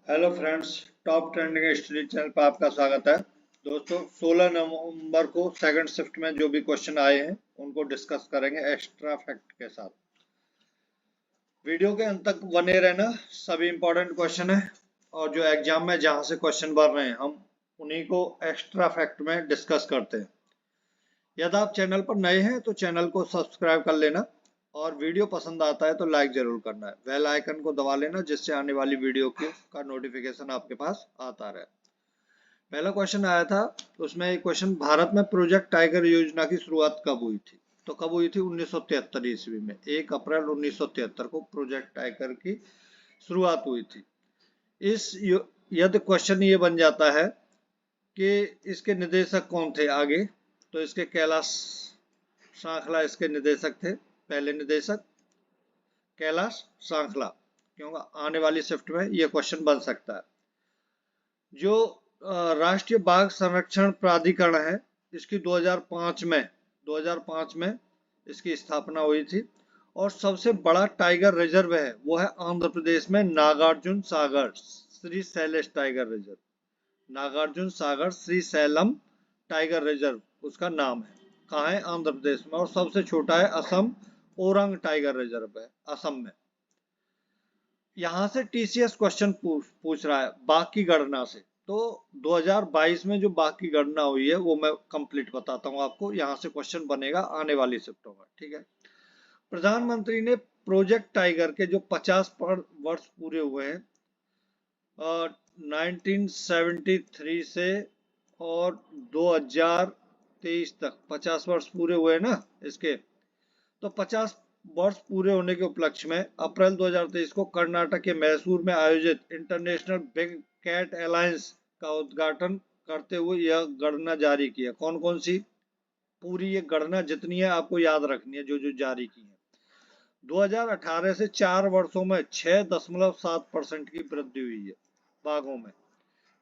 Hello friends, top trending history channel पर आपका स्वागत है। दोस्तों, 16 नवंबर को सेकंड शिफ्ट में जो भी क्वेश्चन आए हैं उनको डिस्कस करेंगे एक्स्ट्रा फैक्ट के साथ। वीडियो के अंत तक बने रहना, सभी इंपॉर्टेंट क्वेश्चन है और जो एग्जाम में जहां से क्वेश्चन बन रहे हैं हम उन्हीं को एक्स्ट्रा फैक्ट में डिस्कस करते हैं। यदि आप चैनल पर नए हैं तो चैनल को सब्सक्राइब कर लेना और वीडियो पसंद आता है तो लाइक जरूर करना है। बेल आइकन को दबा लेना जिससे आने वाली वीडियो का नोटिफिकेशन आपके पास आता रहे। पहला क्वेश्चन आया था, उसमें एक क्वेश्चन, भारत में प्रोजेक्ट टाइगर योजना की शुरुआत कब हुई थी? तो कब हुई थी? 1973 ईस्वी में। 1 अप्रैल 1973 को प्रोजेक्ट टाइगर की शुरुआत हुई थी। यदि क्वेश्चन ये बन जाता है कि इसके निदेशक कौन थे आगे, तो इसके कैलाश सांखला इसके निदेशक थे। पहले निदेशक कैलाश सांखला, क्योंकि आने वाली शिफ्ट में यह क्वेश्चन बन सकता है। जो राष्ट्रीय बाघ संरक्षण प्राधिकरण है, इसकी 2005 में इसकी स्थापना हुई थी और सबसे बड़ा टाइगर रिजर्व है वो है आंध्र प्रदेश में Nagarjuna Sagar Shri Shailesh tiger reserve. Nagarjuna Sagar Shri Shailam tiger reserve उसका नाम है। कहाँ है? आंध्र प्रदेश में। और सबसे छोटा है असम ओरंग टाइगर रिजर्व है असम में। यहां से टीसीएस क्वेश्चन पूछ रहा है बाघ की गणना से। तो 2022 में जो बाघ की गणना हुई है वो मैं कंप्लीट बताता हूं आपको। यहां से क्वेश्चन बनेगा आने वाली शिफ्टों में, ठीक है। प्रधानमंत्री ने प्रोजेक्ट टाइगर के जो 50 वर्ष पूरे हुए हैं 1973 से और 2023 तक 50 वर्ष पूरे हुए ना इसके, तो 50 वर्ष पूरे होने के उपलक्ष्य में अप्रैल 2023 को कर्नाटक के मैसूर में आयोजित इंटरनेशनल बिग कैट अलायंस का उद्घाटन करते हुए यह गणना जारी की है। कौन कौन सी? पूरी ये गणना जितनी है आपको याद रखनी है जो जो जारी की है। 2018 से 4 वर्षों में 6.7% की वृद्धि हुई है बाघों में,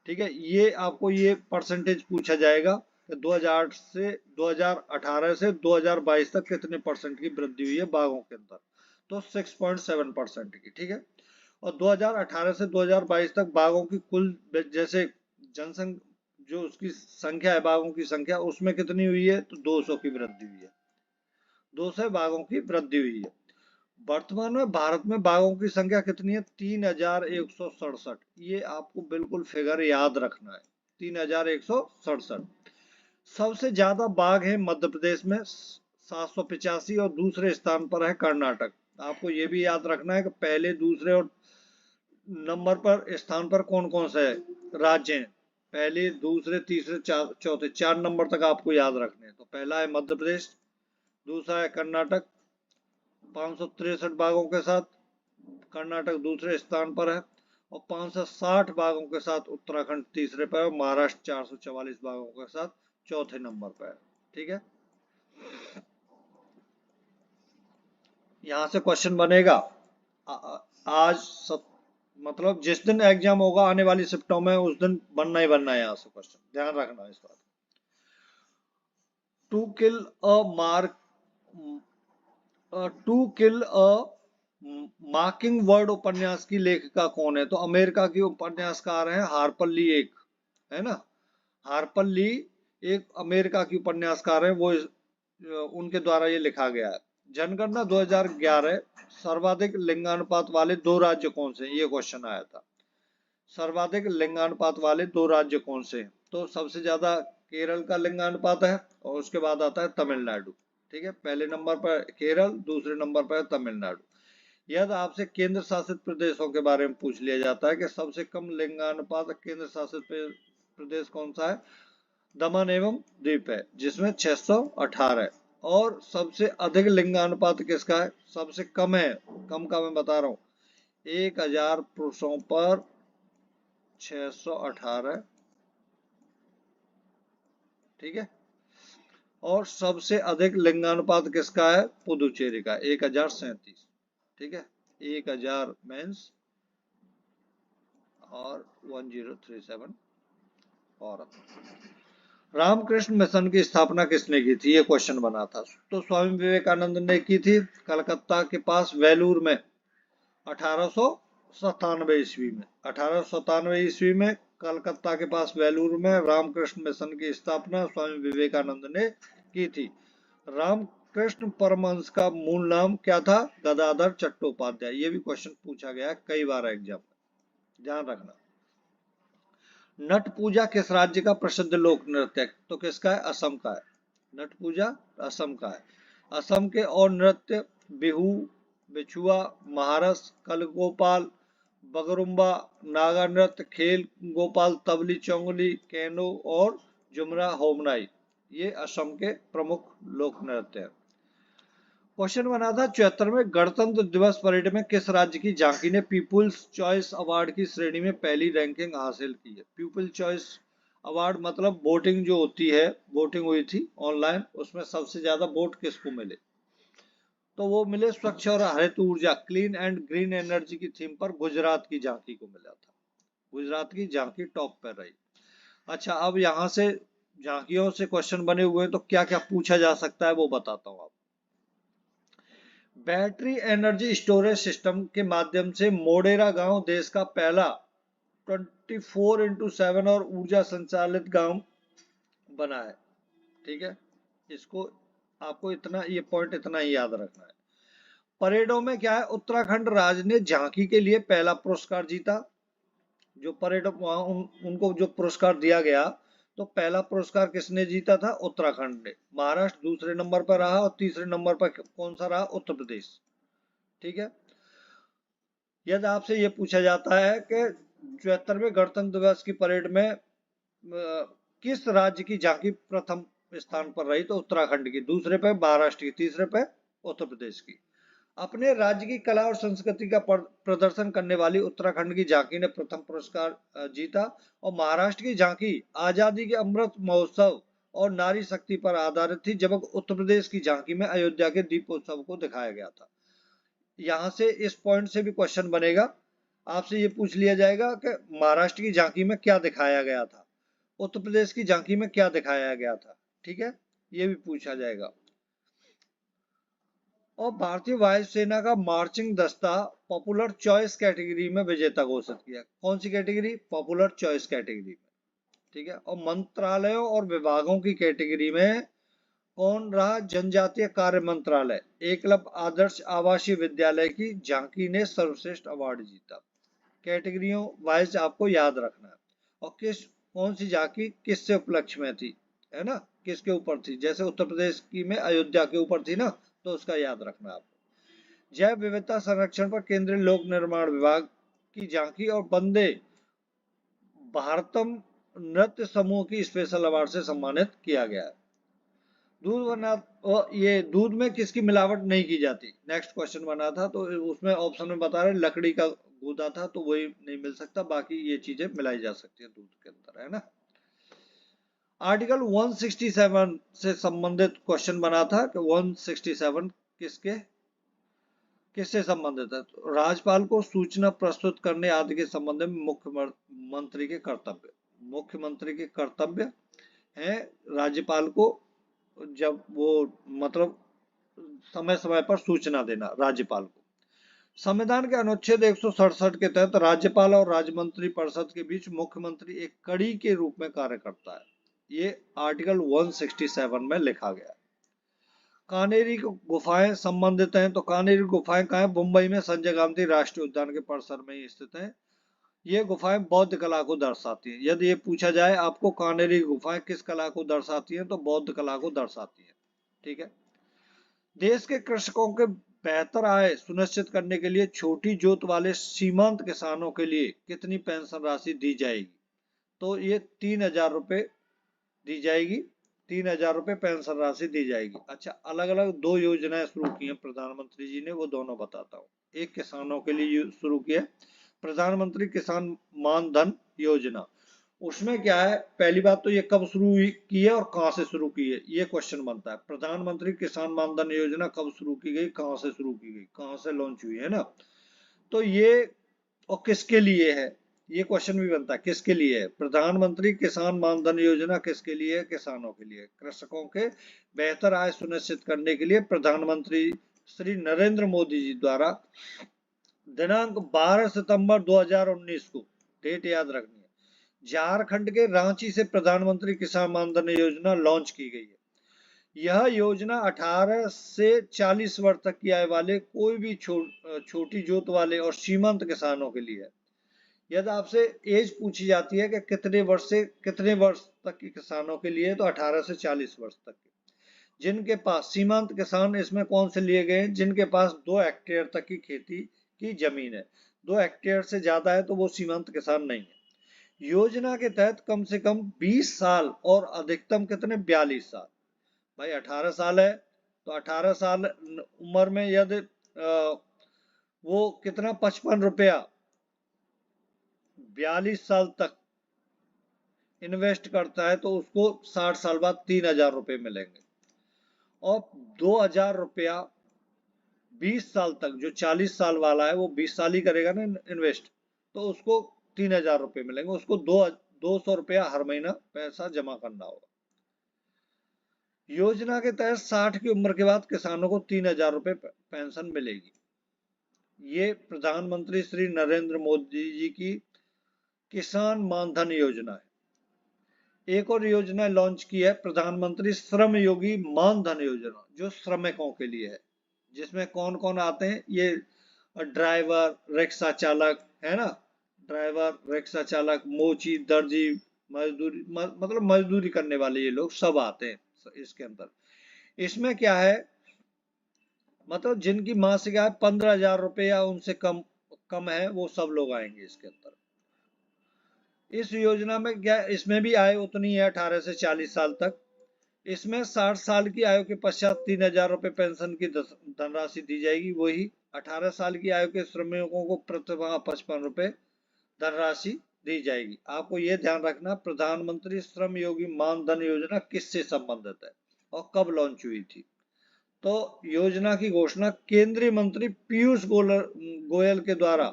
ठीक है। ये आपको ये परसेंटेज पूछा जाएगा 2018 से 2022 तक कितने परसेंट की वृद्धि हुई है बाघों के अंदर, तो 6.7% की, ठीक है। और 2018 से 2022 तक बाघों की कुल जैसे जनसंख्या जो उसकी संख्या है बाघों की संख्या उसमें कितनी हुई है? तो 200 की वृद्धि हुई है। 200 बाघों की वृद्धि हुई है। वर्तमान में भारत में बाघों की संख्या कितनी है? 3167। ये आपको बिल्कुल फिगर याद रखना है, 3167। सबसे ज्यादा बाघ है मध्य प्रदेश में 785 और दूसरे स्थान पर है कर्नाटक। आपको ये भी याद रखना है कि पहले दूसरे और नंबर पर स्थान पर कौन कौन से राज्य हैं। पहले दूसरे तीसरे चौथे 4 नंबर तक आपको याद रखने हैं। तो पहला है मध्य प्रदेश, दूसरा है कर्नाटक 563 बाघों के साथ, कर्नाटक दूसरे स्थान पर है। और 560 बाघों के साथ उत्तराखंड तीसरे पर है। महाराष्ट्र 444 बाघों के साथ चौथे नंबर पर है, ठीक है। यहां से क्वेश्चन बनेगा आज मतलब जिस दिन एग्जाम होगा आने वाली शिफ्टों में उस दिन बनना ही बनना है। यहाँ से क्वेश्चन ध्यान रखना इस बात। To kill a mockingbird उपन्यास की लेखिका कौन है? तो अमेरिका की उपन्यासकार है हार्पर ली, एक है ना। हार्पर ली एक अमेरिका की उपन्यासकार है, वो उनके द्वारा ये लिखा गया है। जनगणना 2011 सर्वाधिक लिंगानुपात वाले 2 राज्य कौन से? ये क्वेश्चन आया था। सर्वाधिक लिंगानुपात वाले 2 राज्य कौन से? तो सबसे ज्यादा केरल का लिंगानुपात है और उसके बाद आता है तमिलनाडु, ठीक है। पहले नंबर पर केरल, दूसरे नंबर पर तमिलनाडु। यदि आपसे केंद्र शासित प्रदेशों के बारे में पूछ लिया जाता है कि सबसे कम लिंगानुपात केंद्र शासित प्रदेश कौन सा है? दमन एवं द्वीप है जिसमें 618 है। और सबसे अधिक लिंगानुपात किसका है? सबसे कम है, कम का मैं बता रहा हूं, 1000 पुरुषों पर 618, ठीक है। और सबसे अधिक लिंगानुपात किसका है? पुदुचेरी का 1037, ठीक है। 1000 मेंस और 1037 औरत। रामकृष्ण मिशन की स्थापना किसने की थी? ये क्वेश्चन बना था। तो स्वामी विवेकानंद ने की थी, कलकत्ता के पास वेलूर में 1800 ईस्वी में 1897 ईस्वी में कलकत्ता के पास वेलूर में रामकृष्ण मिशन की स्थापना स्वामी विवेकानंद ने की थी। रामकृष्ण परमहंस का मूल नाम क्या था? गदाधर चट्टोपाध्याय। ये भी क्वेश्चन पूछा गया है कई बार एग्जाम में, ध्यान रखना। नट पूजा किस राज्य का प्रसिद्ध लोक नृत्य है? तो किसका है? असम का है। नट पूजा असम का है। असम के और नृत्य बिहू, बिछुआ, महारस, कलगोपाल, बगरुम्बा, नागा नृत्य, खेल गोपाल, तबली चौंगली, कैनो और जुमरा होमनाई, ये असम के प्रमुख लोक नृत्य हैं। क्वेश्चन बना था 74वें गणतंत्र दिवस परेड में किस राज्य की झांकी ने पीपुल्स चॉइस अवार्ड की श्रेणी में पहली रैंकिंग हासिल की है? पीपुल्स चॉइस अवार्ड मतलब वोटिंग जो होती है, वोटिंग हुई थी ऑनलाइन, उसमें सबसे ज्यादा वोट किसको मिले? तो वो मिले स्वच्छ और हरित ऊर्जा, क्लीन एंड ग्रीन एनर्जी की थीम पर गुजरात की झांकी को मिला था। गुजरात की झांकी टॉप पर रही। अच्छा, अब यहाँ से झांकियों से क्वेश्चन बने हुए हैं, तो क्या क्या पूछा जा सकता है वो बताता हूँ। बैटरी एनर्जी स्टोरेज सिस्टम के माध्यम से मोढेरा गांव देश का पहला 24x7 और ऊर्जा संचालित गांव बना है। ठीक है, इसको आपको इतना, ये पॉइंट इतना ही याद रखना है। परेडों में क्या है, उत्तराखंड राज्य ने झांकी के लिए पहला पुरस्कार जीता। जो परेड उनको जो पुरस्कार दिया गया, तो पहला पुरस्कार किसने जीता था? उत्तराखंड ने। महाराष्ट्र दूसरे नंबर पर रहा और तीसरे नंबर पर कौन सा रहा? उत्तर प्रदेश। ठीक है, यदि आपसे ये पूछा जाता है कि 74वें गणतंत्र दिवस की परेड में किस राज्य की झांकी प्रथम स्थान पर रही, तो उत्तराखंड की, दूसरे पे महाराष्ट्र की, तीसरे पे उत्तर प्रदेश की। अपने राज्य की कला और संस्कृति का प्रदर्शन करने वाली उत्तराखंड की झांकी ने प्रथम पुरस्कार जीता और महाराष्ट्र की झांकी आजादी के अमृत महोत्सव और नारी शक्ति पर आधारित थी, जबकि उत्तर प्रदेश की झांकी में अयोध्या के दीपोत्सव को दिखाया गया था। यहाँ से इस पॉइंट से भी क्वेश्चन बनेगा, आपसे ये पूछ लिया जाएगा कि महाराष्ट्र की झांकी में क्या दिखाया गया था, उत्तर प्रदेश की झांकी में क्या दिखाया गया था। ठीक है, ये भी पूछा जाएगा। और भारतीय वायुसेना का मार्चिंग दस्ता पॉपुलर चॉइस कैटेगरी में विजेता घोषित किया। कौन सी कैटेगरी? पॉपुलर चॉइस कैटेगरी में। ठीक है, और मंत्रालयों और विभागों की कैटेगरी में कौन रहा? जनजातीय कार्य मंत्रालय। एकलव्य आदर्श आवासीय विद्यालय की झांकी ने सर्वश्रेष्ठ अवार्ड जीता। कैटेगरियों वाइज आपको याद रखना है। और कौन सी झांकी किससे उपलक्ष्य में थी, है ना, किसके ऊपर थी? जैसे उत्तर प्रदेश की में अयोध्या के ऊपर थी ना, तो उसका याद रखना आपको। जैव विविधता संरक्षण पर केंद्रीय लोक निर्माण विभाग की झांकी और वंदे भारतम नृत्य समूह की स्पेशल अवार्ड से सम्मानित किया गया है। दूध बना, ये दूध में किसकी मिलावट नहीं की जाती? नेक्स्ट क्वेश्चन बना था, तो उसमें ऑप्शन में बता रहे लकड़ी का गूदा था, तो वही नहीं मिल सकता, बाकी ये चीजें मिलाई जा सकती है दूध के अंदर, है ना। आर्टिकल 167 से संबंधित क्वेश्चन बना था कि 167 किससे संबंधित है? तो राज्यपाल को सूचना प्रस्तुत करने आदि के संबंध में मुख्यमंत्री के कर्तव्य। मुख्यमंत्री के कर्तव्य है राज्यपाल को, जब वो मतलब समय समय पर सूचना देना राज्यपाल को। संविधान के अनुच्छेद 167 के तहत राज्यपाल और राज्य मंत्री परिषद के बीच मुख्यमंत्री एक कड़ी के रूप में कार्य करता है। ये आर्टिकल 167 में लिखा गया है। कानेरी गुफाएं संबंधित हैं, तो कानेरी गुफाएं कहाँ है? मुंबई में संजय गांधी राष्ट्रीय उद्यान के परिसर में ही स्थित हैं। ये गुफाएं बौद्ध कला को दर्शाती हैं। यदि ये पूछा जाए आपको कानेरी गुफाएं किस कला को दर्शाती हैं, तो बौद्ध कला को दर्शाती हैं। ठीक है, देश के कृषकों के बेहतर आय सुनिश्चित करने के लिए छोटी जोत वाले सीमांत किसानों के लिए कितनी पेंशन राशि दी जाएगी? तो ये 3,000 रुपए दी जाएगी। 3,000 रुपए पेंशन राशि दी जाएगी। अच्छा, अलग अलग दो योजनाएं शुरू की हैं प्रधानमंत्री जी ने, वो दोनों बताता हूँ। एक किसानों के लिए शुरू किया प्रधानमंत्री किसान मान धन योजना। उसमें क्या है, पहली बात तो ये कब शुरू की है और कहां से शुरू की है, ये क्वेश्चन बनता है। प्रधानमंत्री किसान मान धन योजना कब शुरू की गई, कहां से शुरू की गई, कहां से लॉन्च हुई, है ना। तो ये और किसके लिए है, ये क्वेश्चन भी बनता है, किसके लिए है प्रधानमंत्री किसान मानधन योजना? किसके लिए है? किसानों के लिए। कृषकों के बेहतर आय सुनिश्चित करने के लिए प्रधानमंत्री श्री नरेंद्र मोदी जी द्वारा दिनांक 12 सितंबर 2019 को, डेट याद रखनी है, झारखंड के रांची से प्रधानमंत्री किसान मानधन योजना लॉन्च की गई है। यह योजना 18 से 40 वर्ष तक की आयु वाले कोई भी छोटी जोत वाले और सीमांत किसानों के लिए है। यदि आपसे एज पूछी जाती है कि कितने वर्ष से कितने वर्ष तक के किसानों के लिए, तो 18 से 40 वर्ष तक के। जिनके पास सीमांत किसान इसमें कौन से लिए गए हैं? जिनके पास 2 हेक्टेयर तक की खेती की जमीन है। 2 हेक्टेयर से ज्यादा है तो वो सीमांत किसान नहीं है। योजना के तहत कम से कम 20 साल और अधिकतम कितने? 42 साल। भाई 18 साल है तो 18 साल उम्र में यदि वो कितना 55 रुपया 42 साल तक इन्वेस्ट करता है तो उसको 60 साल बाद 3000 रुपये मिलेंगे। और 2000 रुपया 20 साल तक, जो 40 साल वाला है वो 20 साल ही करेगा ना इन्वेस्ट, तो उसको 3000 रुपये मिलेंगे। उसको 200 रुपया हर महीना पैसा जमा करना होगा। योजना के तहत 60 की उम्र के बाद किसानों को 3000 रुपये पेंशन मिलेगी। ये प्रधानमंत्री श्री नरेंद्र मोदी जी की किसान मानधन योजना है। एक और योजना लॉन्च की है, प्रधानमंत्री श्रम योगी मानधन योजना, जो श्रमिकों के लिए है। जिसमें कौन कौन आते हैं? ये ड्राइवर, रिक्शा चालक है ना, ड्राइवर, रिक्शा चालक, मोची, दर्जी, मजदूरी मतलब मजदूरी करने वाले ये लोग सब आते हैं इसके अंदर। इसमें क्या है, मतलब जिनकी मासिक आय 15,000 रुपये या उनसे कम है वो सब लोग आएंगे इसके अंदर। इस योजना में क्या, इसमें भी आय उतनी है 18 से 40 साल तक। इसमें 60 साल की आयु के पश्चात 3000 रुपये पेंशन की धनराशि दी जाएगी। वही 18 साल की आयु के श्रमिकों को प्रतिमाह 55 रुपये धनराशि दी जाएगी। आपको यह ध्यान रखना, प्रधानमंत्री श्रम योगी मानधन योजना किससे संबंधित है और कब लॉन्च हुई थी? तो योजना की घोषणा केंद्रीय मंत्री पीयूष गोयल के द्वारा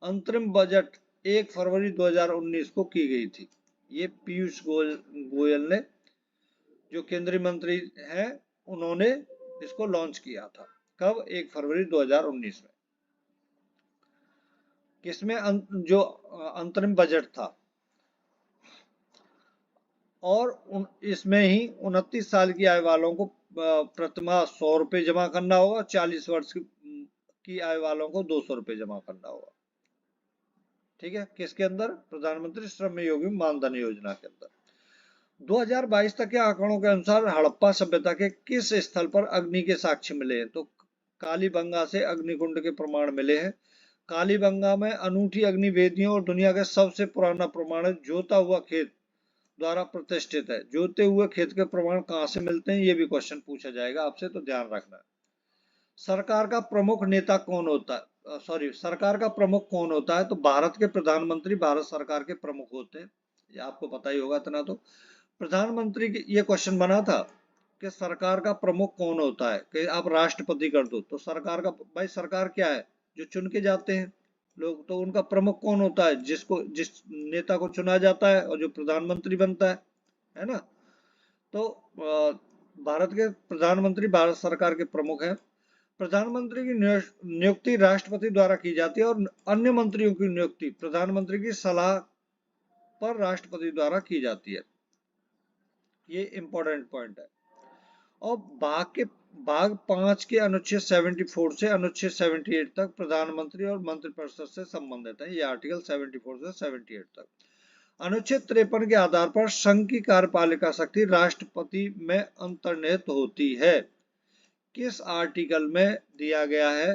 अंतरिम बजट 1 फरवरी 2019 को की गई थी। ये पीयूष गोयल ने, जो केंद्रीय मंत्री हैं, उन्होंने इसको लॉन्च किया था। कब? 1 फरवरी 2019 में। किसमें? जो अंतरिम बजट था। और इसमें ही 29 साल की आयु वालों को प्रतिमाह 100 रुपये जमा करना होगा। 40 वर्ष की आयु वालों को 200 रुपये जमा करना होगा। ठीक है, किसके अंदर? प्रधानमंत्री श्रम योगी मानधन योजना के अंदर। 2022 तक के आंकड़ों के अनुसार हड़प्पा सभ्यता के किस स्थल पर अग्नि के साक्ष्य मिले हैं? तो कालीबंगा से अग्निकुंड के प्रमाण मिले हैं। कालीबंगा में अनूठी अग्नि वेदियों और दुनिया का सबसे पुराना प्रमाणित जोता हुआ खेत द्वारा प्रतिष्ठित है। जोते हुए खेत के प्रमाण कहां से मिलते हैं? ये भी क्वेश्चन पूछा जाएगा आपसे, तो ध्यान रखना। सरकार का प्रमुख नेता कौन होता है? सरकार का प्रमुख कौन होता है? तो भारत के प्रधानमंत्री भारत सरकार के प्रमुख होते हैं। ये आपको पता ही होगा इतना। तो प्रधानमंत्री की ये क्वेश्चन बना था कि सरकार का प्रमुख कौन होता है, कि आप राष्ट्रपति कर दो। तो सरकार का, भाई सरकार क्या है? जो चुन के जाते हैं लोग। तो उनका प्रमुख कौन होता है? जिस नेता को चुना जाता है और जो प्रधानमंत्री बनता है ना। तो भारत के प्रधानमंत्री भारत सरकार के प्रमुख हैं। प्रधानमंत्री की नियुक्ति राष्ट्रपति द्वारा की जाती है और अन्य मंत्रियों की नियुक्ति प्रधानमंत्री की सलाह पर राष्ट्रपति द्वारा की जाती है। ये इंपॉर्टेंट पॉइंट है। और भाग 5 के अनुच्छेद 74 से अनुच्छेद 78 तक प्रधानमंत्री और मंत्रिपरिषद से संबंधित है। ये आर्टिकल 74 से 78 तक। अनुच्छेद 53 के आधार पर संघ की कार्यपालिका शक्ति राष्ट्रपति में अंतर्निहित होती है। किस आर्टिकल में दिया गया है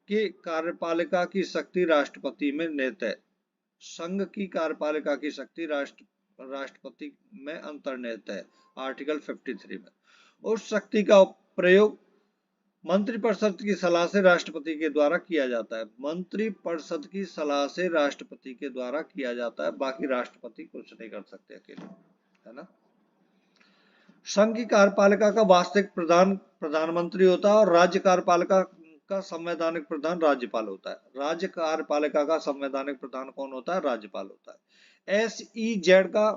कि कार्यपालिका की शक्ति राष्ट्रपति में निहित है? संघ की कार्यपालिका की शक्ति राष्ट्रपति में अंतर्निहित है, आर्टिकल 53 में। उस शक्ति का प्रयोग मंत्रिपरिषद की सलाह से राष्ट्रपति के द्वारा किया जाता है। मंत्रिपरिषद की सलाह से राष्ट्रपति के द्वारा किया जाता है, बाकी राष्ट्रपति कुछ नहीं कर सकते अकेले, है ना। संघ की कार्यपालिका का वास्तविक प्रधान प्रधानमंत्री होता है और राज्य कार्यपालिका का संवैधानिक प्रधान राज्यपाल होता है। राज्य कार्यपालिका का संवैधानिक प्रधान कौन होता है? राज्यपाल होता है। SEZ का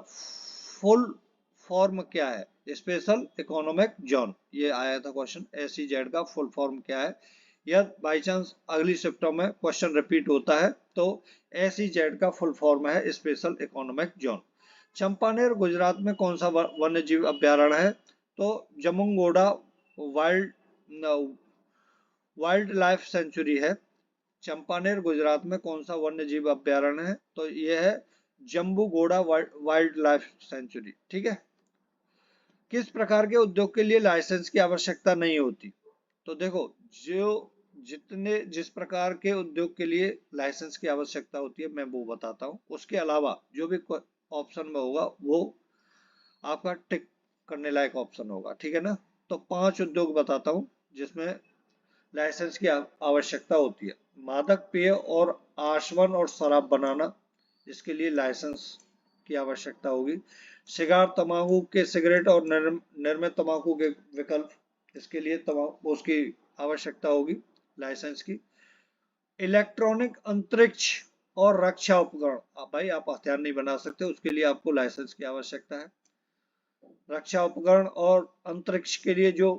फुल फॉर्म क्या है? Special economic zone. ये आया था क्वेश्चन। SEZ का फुल फॉर्म क्या है? यदि बाई चांस अगली शिफ्टों में क्वेश्चन रिपीट होता है तो SEZ का फुल फॉर्म है special economic zone. Champaner Gujarat में कौन सा वन्य जीव अभ्यारण्य है? तो जमुंगोड़ा वाइल्ड लाइफ सेंचुरी है। चंपानेर गुजरात में कौन सा वन्य जीव अभ्यारण्य है? तो यह है जम्बूगोड़ा वाइल्ड लाइफ सेंचुरी। ठीक है। किस प्रकार के उद्योग के लिए लाइसेंस की आवश्यकता नहीं होती? तो देखो, जिस प्रकार के उद्योग के लिए लाइसेंस की आवश्यकता होती है मैं वो बताता हूँ। उसके अलावा जो भी ऑप्शन में होगा वो आपका टिक करने लायक ऑप्शन होगा। ठीक है ना। तो 5 उद्योग बताता हूँ जिसमें लाइसेंस की आवश्यकता होती है। मादक पेय और आसवन और शराब बनाना, इसके लिए लाइसेंस की आवश्यकता होगी। सिगार, तंबाकू के सिगरेट और निर्मित तंबाकू के विकल्प, इसके लिए उसकी आवश्यकता होगी लाइसेंस की। इलेक्ट्रॉनिक अंतरिक्ष और रक्षा उपकरण, भाई आप हथियार नहीं बना सकते, उसके लिए आपको लाइसेंस की आवश्यकता है। रक्षा उपकरण और अंतरिक्ष के लिए जो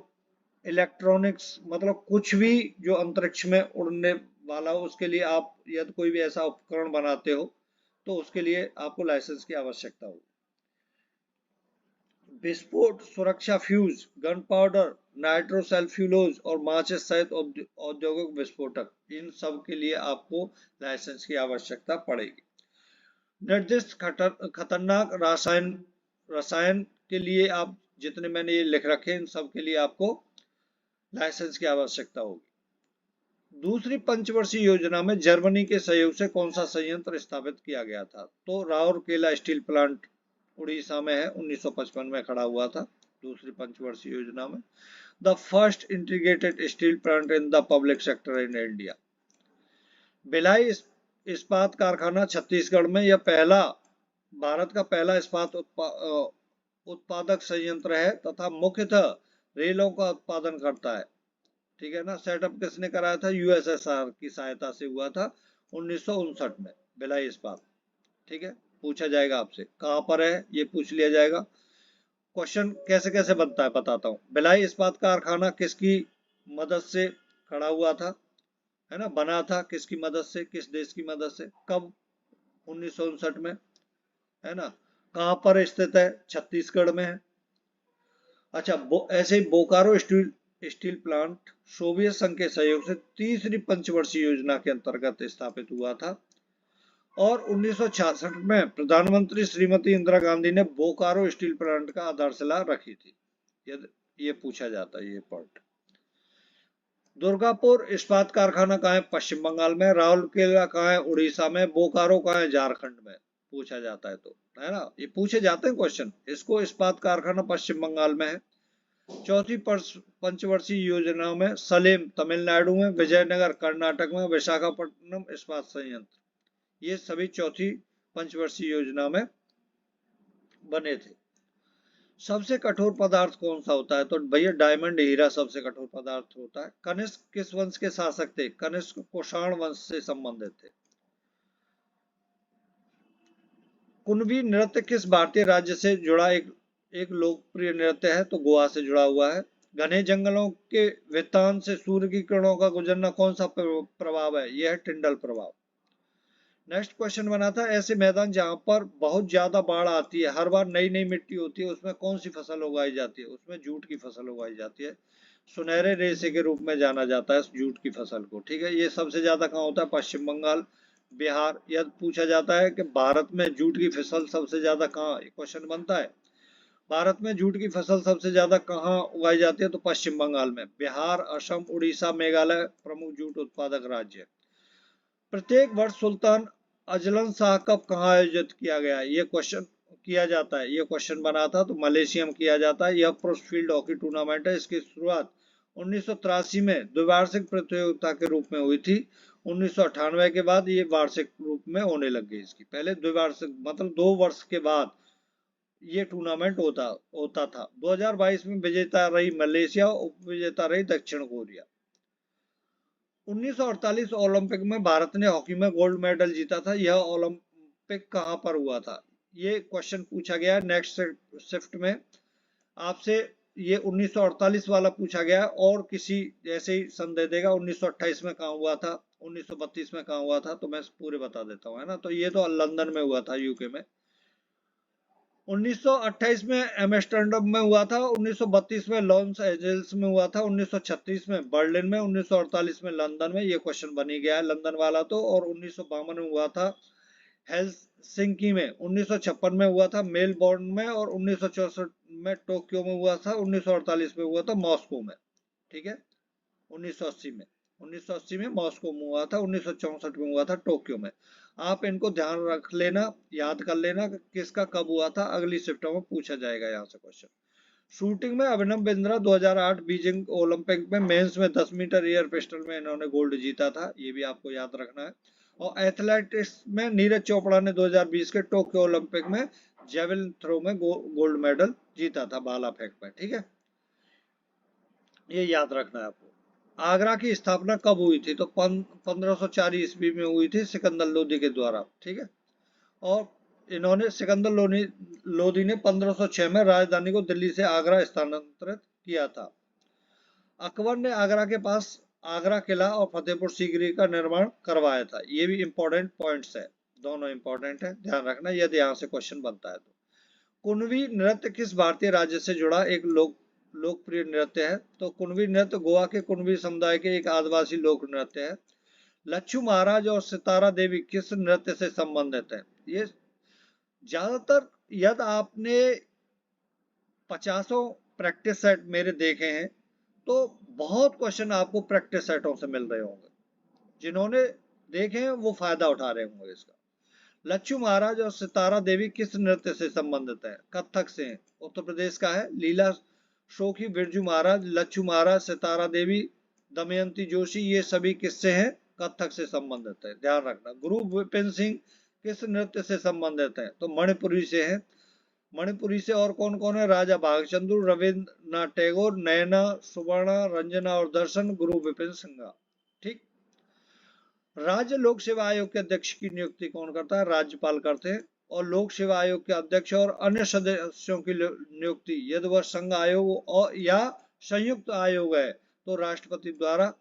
इलेक्ट्रॉनिक्स मतलब कुछ भी जो अंतरिक्ष में उड़ने वाला हो, उसके लिए आप यदि कोई भी ऐसा उपकरण बनाते हो तो उसके लिए आपको लाइसेंस की आवश्यकता होगी। विस्फोट सुरक्षा, फ्यूज, गन पाउडर, नाइट्रोसेल्फ्यूलोज और माचिस सहित औद्योगिक विस्फोटक, इन सब के लिए आपको लाइसेंस की आवश्यकता पड़ेगी। निर्दिष्ट खतरनाक रसायन के लिए आप जितने मैंने ये लिख रखे इन सब के लिए आपको लाइसेंस की आवश्यकता होगी। दूसरी पंचवर्षीय योजना में जर्मनी के सहयोग से कौन सा संयंत्र स्थापित किया गया था? तो राउरकेला स्टील प्लांट उड़ीसा में है, 1955 में खड़ा हुआ था दूसरी पंचवर्षीय योजना में। The first integrated steel plant in the public sector in India. Bhilai इस्पात कारखाना छत्तीसगढ़ में यह भारत का पहला इस्पात उत्पादक संयंत्र है तथा मुख्यतः रेलों का उत्पादन करता है। ठीक है ना। सेटअप किसने कराया था? USSR की सहायता से हुआ था 1959 में भिलाई इस्पात। ठीक है। पूछा जाएगा आपसे कहां पर है, ये पूछ लिया जाएगा। क्वेश्चन कैसे कैसे बनता है बताता हूँ। भिलाई इस्पात कारखाना किसकी मदद से खड़ा हुआ था, है ना, बना था किसकी मदद से, किस देश की मदद से, कब? 1959 में, है ना। कहां पर स्थित है? छत्तीसगढ़ में है। अच्छा, ऐसे ही बोकारो स्टील प्लांट सोवियत संघ के सहयोग से तीसरी पंचवर्षीय योजना के अंतर्गत स्थापित हुआ था और 1966 में प्रधानमंत्री श्रीमती इंदिरा गांधी ने बोकारो स्टील प्लांट का आधारशिला रखी थी। ये पूछा जाता है ये पॉइंट। दुर्गापुर इस्पात कारखाना कहाँ है? पश्चिम बंगाल में। राउरकेला कहाँ है? उड़ीसा में। बोकारो कहाँ है? झारखंड में। पूछा जाता है तो, है ना, ये पूछे जाते हैं क्वेश्चन। इसको इस्पात कारखाना पश्चिम बंगाल में है। चौथी पंचवर्षीय योजना में सलेम तमिलनाडु में, विजयनगर कर्नाटक में, विशाखापट्टनम इस्पात संयंत्र, ये सभी चौथी पंचवर्षीय योजना में बने थे। सबसे कठोर पदार्थ कौन सा होता है? तो भैया डायमंड हीरा सबसे कठोर पदार्थ होता है। कनिष्क किस वंश के शासक थे? कनिष्क कुषाण वंश से संबंधित थे। कुणबी नृत्य किस भारतीय राज्य से जुड़ा एक लोकप्रिय नृत्य है? तो गोवा से जुड़ा हुआ है। घने जंगलों के वितान से सूर्य की किरणों का गुजरना कौन सा प्रभाव है? यह है टिंडल प्रभाव। नेक्स्ट क्वेश्चन बना था, ऐसे मैदान जहां पर बहुत ज्यादा बाढ़ आती है, हर बार नई नई मिट्टी होती है, उसमें कौन सी फसल उगाई जाती है? उसमें जूट की फसल उगाई जाती है। सुनहरे रेशे के रूप में जाना जाता है जूट की फसल को। ठीक है। ये सबसे ज्यादा कहाँ होता है? पश्चिम बंगाल, बिहार। यह पूछा जाता है कि भारत में जूट की फसल सबसे ज्यादा कहाँ, क्वेश्चन बनता है, भारत में जूट की फसल सबसे ज्यादा कहाँ उगाई जाती है? तो पश्चिम बंगाल में। बिहार, असम, उड़ीसा, मेघालय प्रमुख जूट उत्पादक राज्य। प्रत्येक वर्ष सुल्तान अजलन शाह कप कहाँ आयोजित किया गया? ये क्वेश्चन किया जाता है। ये क्वेश्चन बना था तो मलेशिया में किया जाता है। यह पुरुष फील्ड हॉकी टूर्नामेंट है। इसकी शुरुआत 1983 में द्विवार्षिक प्रतियोगिता के रूप में हुई थी। 1998 के बाद ये वार्षिक रूप में होने लग गई। इसकी पहले द्विवार्षिक मतलब 2 वर्ष के बाद ये टूर्नामेंट होता था। 2022 में विजेता रही मलेशिया, उप विजेता रही दक्षिण कोरिया। 1948 ओलंपिक में भारत ने हॉकी में गोल्ड मेडल जीता था। यह ओलंपिक कहां पर हुआ था? ये क्वेश्चन पूछा गया नेक्स्ट शिफ्ट में आपसे। ये 1948 वाला पूछा गया है, और किसी जैसे ही सन दे देगा 1928 में कहाँ हुआ था, 1932 में कहाँ हुआ था, तो मैं पूरे बता देता हूँ, है ना। तो ये तो लंदन में हुआ था, यूके में। 1928 में एम्स्टर्डम में हुआ था, 1932 में लॉस एंजल्स में हुआ था, 1936 में बर्लिन में, 1948 में लंदन में। ये क्वेश्चन बन ही गया है लंदन वाला तो। और 1952 में हुआ था हेलसिंकी में, 1956 में हुआ था मेलबोर्न में, और 1964 में टोक्यो में हुआ था, 1948 में हुआ था मॉस्को में। ठीक है, 1980 में, 1980 में मॉस्को में हुआ था, 1964 में हुआ था टोक्यो में। आप इनको ध्यान रख लेना, याद कर लेना कि किसका कब हुआ था, अगली शिफ्टों में पूछा जाएगा यहाँ से क्वेश्चन। शूटिंग में अभिनव बिंद्रा 2008 बीजिंग ओलंपिक में मेंस में 10 मीटर एयर पिस्टल में इन्होंने गोल्ड जीता था, ये भी आपको याद रखना है। और एथलेटिक्स में नीरज चोपड़ा ने 2020 के टोक्यो ओलंपिक में जेवलिन थ्रो में गोल्ड मेडल जीता था, भाला फेंक में। ठीक है, ये याद रखना है आपको। आगरा की स्थापना कब हुई थी, तो 1504 ईस्वी में हुई थी सिकंदर लोदी के द्वारा। ठीक है, और इन्होंने सिकंदर लोदी ने 1506 में राजधानी को दिल्ली से आगरा स्थानांतरित किया था। अकबर ने आगरा के पास आगरा किला और फतेहपुर सीकरी का निर्माण करवाया था। ये भी इंपॉर्टेंट पॉइंट्स है, दोनों इंपॉर्टेंट है, ध्यान रखना यदि यहाँ से क्वेश्चन बनता है तो। कुणवी नृत्य किस भारतीय राज्य से जुड़ा एक लोकप्रिय नृत्य है, तो कुणवी नृत्य गोवा के कुणवी समुदाय के एक आदिवासी लोक नृत्य है। लच्छू महाराज और सितारा देवी किस नृत्य से संबंधित है। ये ज्यादातर यदि आपने 50 प्रैक्टिस सेट मेरे देखे हैं तो बहुत क्वेश्चन आपको प्रैक्टिस सेटों से मिल रहे होंगे, जिन्होंने देखे हैं वो फायदा उठा रहे होंगे इसका। लच्छू महाराज और सितारा देवी किस नृत्य से संबंधित है, कथक से हैं, उत्तर प्रदेश का है। लीला शोखी, बिरजू महाराज, लच्छू महाराज, सितारा देवी, दमयंती जोशी, ये सभी किससे हैं, कथक से संबंधित है, ध्यान रखना। गुरु विपिन सिंह किस नृत्य से संबंधित है, तो मणिपुरी से है। मणिपुरी से और कौन कौन है, राजा भागचंद्र, रविन्द्रनाथ टैगोर, नयना, सुवर्णा, रंजना और दर्शन, गुरु विपिन सिंह। ठीक। राज्य लोक सेवा आयोग के अध्यक्ष की नियुक्ति कौन करता है, राज्यपाल करते हैं। और लोक सेवा आयोग के अध्यक्ष और अन्य सदस्यों की नियुक्ति यदि वह संघ आयोग और या संयुक्त आयोग है तो राष्ट्रपति द्वारा,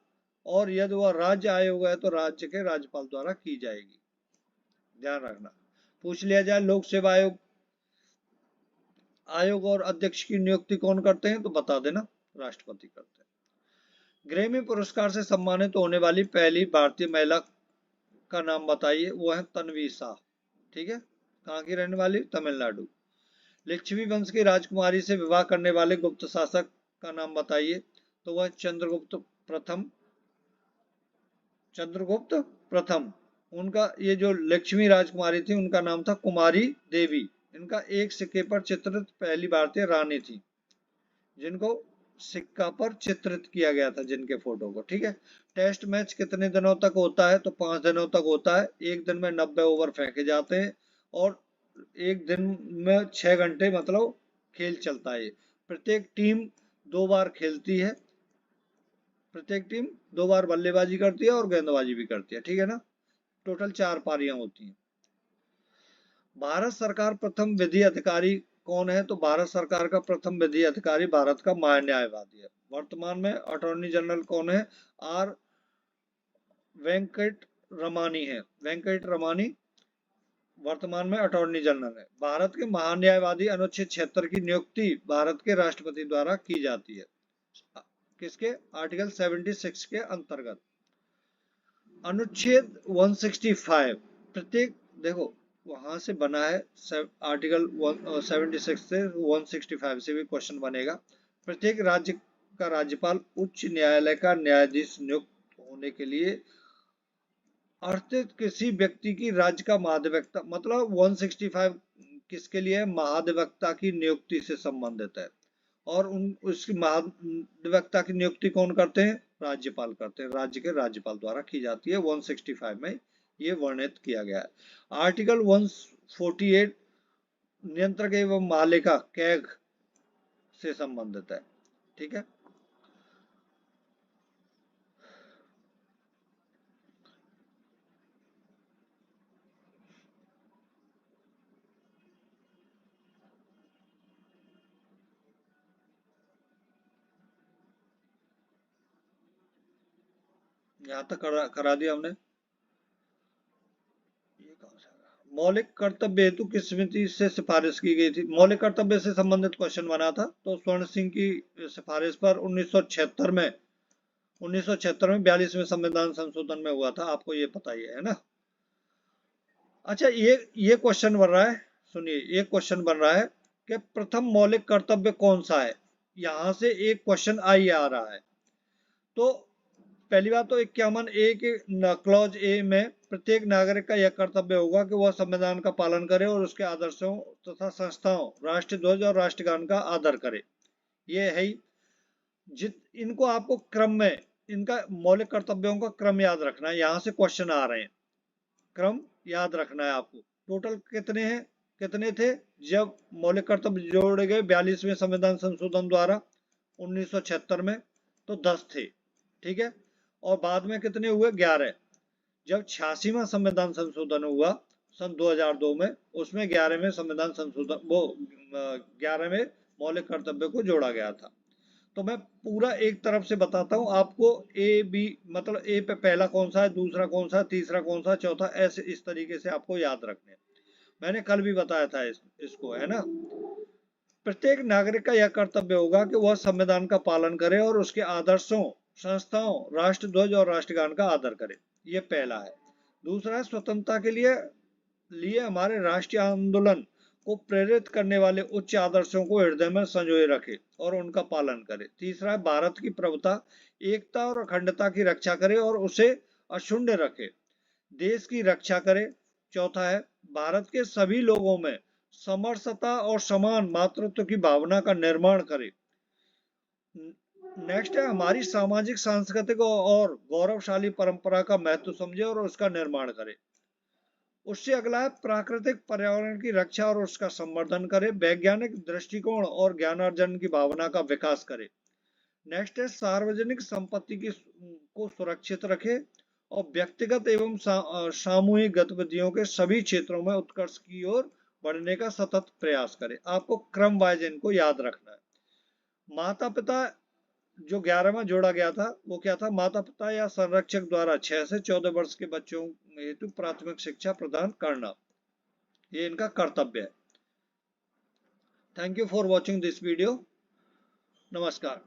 और यदि वह राज्य आयोग है तो राज्य के राज्यपाल द्वारा की जाएगी, ध्यान रखना। पूछ लिया जाए लोक सेवा आयोग और अध्यक्ष की नियुक्ति कौन करते हैं, तो बता देना, राष्ट्रपति करते हैं। ग्रैमी पुरस्कार से सम्मानित होने वाली पहली भारतीय महिला का नाम बताइए, वो है तन्वी शाह। ठीक है, कहाँ की रहने वाली, तमिलनाडु। लिच्छवी वंश की राजकुमारी से विवाह करने वाले गुप्त शासक का नाम बताइए, तो वह चंद्रगुप्त प्रथम। चंद्रगुप्त प्रथम, उनका ये जो लक्ष्मी राजकुमारी थी उनका नाम था कुमारी देवी। इनका एक सिक्के पर चित्रित पहली भारतीय रानी थी, जिनको सिक्का पर चित्रित किया गया था, जिनके फोटो को। ठीक है, टेस्ट मैच कितने दिनों तक होता है, तो 5 दिनों तक होता है। एक दिन में 90 ओवर फेंके जाते हैं और एक दिन में 6 घंटे मतलब खेल चलता है। प्रत्येक टीम 2 बार खेलती है, प्रत्येक टीम 2 बार बल्लेबाजी करती है और गेंदबाजी भी करती है। ठीक है ना, टोटल 4 पारियां होती हैं। भारत सरकार प्रथम विधि अधिकारी कौन है, तो भारत सरकार का प्रथम विधि अधिकारी भारत का महान्यायवादी है। वर्तमान में अटॉर्नी जनरल कौन है, आर वेंकट रमानी है। वेंकट रमानी वर्तमान में अटॉर्नी जनरल है। भारत के महान्यायवादी अनुच्छेद 76 की नियुक्ति भारत के राष्ट्रपति द्वारा की जाती है, किसके, आर्टिकल 76 के अंतर्गत। अनुच्छेद 165 प्रत्येक, देखो वहां से बना है, आर्टिकल 76 से 165 से भी क्वेश्चन बनेगा। प्रत्येक राज्य का राज्यपाल उच्च न्यायालय का न्यायाधीश नियुक्त होने के लिए अर्थित किसी व्यक्ति की राज्य का महाधिवक्ता, मतलब 165 किसके लिए है, महाधिवक्ता की नियुक्ति से संबंधित है। और उसकी महाधिवक्ता की नियुक्ति कौन करते हैं, राज्यपाल करते हैं, राज्य के राज्यपाल द्वारा की जाती है। 165 में ये वर्णित किया गया है। आर्टिकल 148 नियंत्रक एवं मालिका कैग से संबंधित है। ठीक है, यहाँ तक करा दिया हमने। ये कहाँ से आ रहा? मौलिक कर्तव्य हेतु किस समिति से सिफारिश की गई थी? मौलिक कर्तव्य से संबंधित क्वेश्चन बना था, तो स्वर्ण सिंह की सिफारिश पर 1976 में 42वें संविधान संशोधन में हुआ था, आपको ये पता ही है ना। अच्छा, ये क्वेश्चन बन रहा है, सुनिए, ये क्वेश्चन बन रहा है कि प्रथम मौलिक कर्तव्य कौन सा है। यहां से एक क्वेश्चन आ रहा है। तो पहली बात तो 51A के क्लॉज ए में प्रत्येक नागरिक का यह कर्तव्य होगा कि वह संविधान का पालन करे और उसके आदर्शों तथा संस्थाओं, राष्ट्रीय ध्वज और राष्ट्रगान का आदर करे। ये है ही। इनको आपको क्रम में, इनका मौलिक कर्तव्यों का क्रम याद रखना है। यहाँ से क्वेश्चन आ रहे हैं, क्रम याद रखना है आपको। टोटल कितने थे जब मौलिक कर्तव्य जोड़े गए 42वें संविधान संशोधन द्वारा 1976 में? तो 10 थे, ठीक है। और बाद में कितने हुए? 11। जब 86वां संविधान संशोधन हुआ सन 2002 में, उसमें 11वें संविधान संशोधन, वो 11वें मौलिक कर्तव्य को जोड़ा गया था। तो मैं पूरा एक तरफ से बताता हूँ आपको, ए बी, मतलब ए पे पहला कौन सा है, दूसरा कौन सा, तीसरा कौन सा, चौथा, ऐसे इस तरीके से आपको याद रखने। मैंने कल भी बताया था इसको, है ना। प्रत्येक नागरिक का यह कर्तव्य होगा कि वह संविधान का पालन करे और उसके आदर्शों, संस्थाओं, राष्ट्र ध्वज और राष्ट्रगान का आदर करे। ये पहला है। दूसरा है स्वतंत्रता के लिए हमारे राष्ट्रीय आंदोलन को प्रेरित करने वाले उच्च आदर्शों को हृदय में संजोए रखे और उनका पालन करे। तीसरा है भारत की प्रभुता, एकता और अखंडता की रक्षा करे और उसे अक्षुण्ण रखे, देश की रक्षा करे। चौथा है भारत के सभी लोगों में समरसता और समान मातृत्व की भावना का निर्माण करे। नेक्स्ट है हमारी सामाजिक, सांस्कृतिक और गौरवशाली परंपरा का महत्व समझे और उसका निर्माण करे। उससे अगला है प्राकृतिक पर्यावरण की रक्षा और उसका संवर्धन करे, वैज्ञानिक दृष्टिकोण और ज्ञानार्जन की भावना का विकास करे। नेक्स्ट है सार्वजनिक संपत्ति को सुरक्षित रखे और व्यक्तिगत एवं सामूहिक गतिविधियों के सभी क्षेत्रों में उत्कर्ष की ओर बढ़ने का सतत प्रयास करे। आपको क्रम वाइज इनको याद रखना है। माता पिता, जो 11वां जोड़ा गया था वो क्या था? माता पिता या संरक्षक द्वारा 6 से 14 वर्ष के बच्चों हेतु प्राथमिक शिक्षा प्रदान करना, ये इनका कर्तव्य है। Thank you for watching this video. नमस्कार।